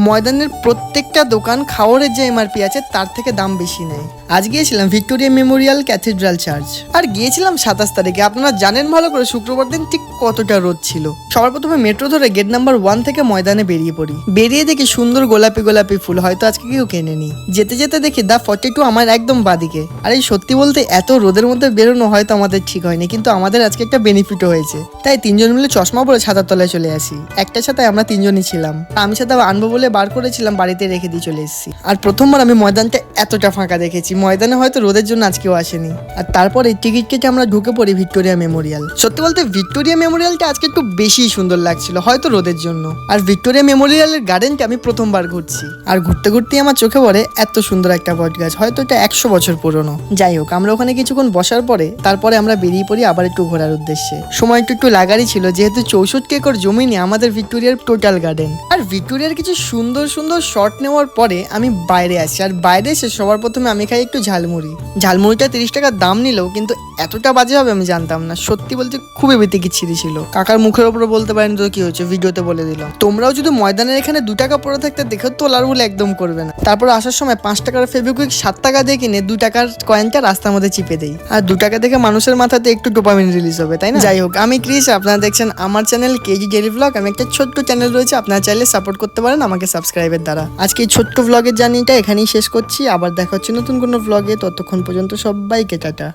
ময়দানের প্রত্যেকটা দোকান খাওয়ারের যে এমআরপি আছে তার থেকে দাম বেশি নেয়। আজ গিয়েছিলাম ভিক্টোরিয়া মেমোরিয়াল ক্যাথিড্রাল চার্চ, আর গিয়েছিলাম 27 তারিখে। আপনারা জানেন ভালো করে শুক্রবার দিন ঠিক কতটা রোদ ছিল। সবার প্রথমে মেট্রো ধরে গেট নাম্বার 1 থেকে ময়দানে বেরিয়ে পড়ি। বেরিয়ে দেখি সুন্দর গোলাপি গোলাপি ফুল, হয়তো আজকে কেউ কেনেনি। যেতে যেতে দেখি দা 42 আমার একদম বাদিকে। আর এই সত্যি বলতে এত রোদের মধ্যে বেরোনো হয়তো আমাদের ঠিক হয়নি, কিন্তু আমাদের আজকে একটা বেনিফিটও হয়েছে। তাই তিনজন মিলে চশমা পরে ছাতার তলায় চলে আসি। একটা ছাতায় আমরা তিনজনই ছিলাম। আমি ছাতা আনবো বলে বার করেছিলাম, বাড়িতে রেখে দিয়ে চলে এসেছি। আর প্রথমবার আমি ময়দানটা এতটা ফাঁকা দেখেছি। ময়দানে হয়তো রোদের জন্য আজকেও আসেনি। আর তারপরে টিকিট কেটে আমরা ঢুকে পড়ি ভিক্টোরিয়া মেমোরিয়াল। সত্যি বলতে ভিক্টোরিয়া মেমোরিয়ালটা আজকে একটু বেশি সুন্দর লাগছিল, হয়তো রোদের জন্য। আর ভিক্টোরিয়া মেমোরিয়ালের গার্ডেনটা আমি প্রথমবার ঘুরছি, আর ঘুরতে ঘুরতেই আমার চোখে পড়ে এত সুন্দর একটা বট গাছ, হয়তো এটা 100 বছর পুরনো। যাই হোক, আমরা ওখানে কিছুক্ষণ বসার পরে তারপরে আমরা বেরিয়ে পড়ি আবার একটু ঘোরার উদ্দেশ্যে। সময় একটু লাগারই ছিল, যেহেতু 64 একর জমি নিয়ে আমাদের ভিক্টোরিয়ার টোটাল গার্ডেন। আর ভিক্টোরিয়ার কিছু সুন্দর সুন্দর শট নেওয়ার পরে আমি বাইরে আসি। আর বাইরে এসে সবার প্রথমে আমি খাই একটু ঝালমুড়ি। ঝালমুড়িটা 30 টাকা দাম নিলেও কিন্তু এতটা বাজে হবে আমি জানতাম না। সত্যি বলতে খুবই বিতিকিচ্ছিরি ছিল। কাকার মুখের উপরে বলতে পারেন তো কি হয়েছে, ভিডিওতে বলে দিলাম। তোমরাও যদি ময়দানের এখানে 2 টাকা পড়ে থাকতে দেখো, তোলার বলে একদম করবে না। তারপর আসার সময় 5 টাকার ফেভিকুইক 7 টাকা দিয়ে কিনে 2 টাকার কয়েনটা রাস্তার মধ্যে চিপে দেই। আর 2 টাকা দেখে মানুষের মাথাতে একটু ডোপামিন রিলিজ হবে, তাই না? যাই হোক, আমি ক্রিস, আপনারা দেখছেন আমার চ্যানেল কেজি ডেইলি ব্লগ। আমি একটা ছোট্ট চ্যানেল রয়েছে, আপনারা চাইলে সাপোর্ট করতে পারেন আমাকে সাবস্ক্রাইবের দ্বারা। আজকে এই ছোট্ট ব্লগের জার্নিটা এখানেই শেষ করছি। আবার দেখা হচ্ছে নতুন কোনো ব্লগে। ততক্ষণ পর্যন্ত সবাইকে টাটা।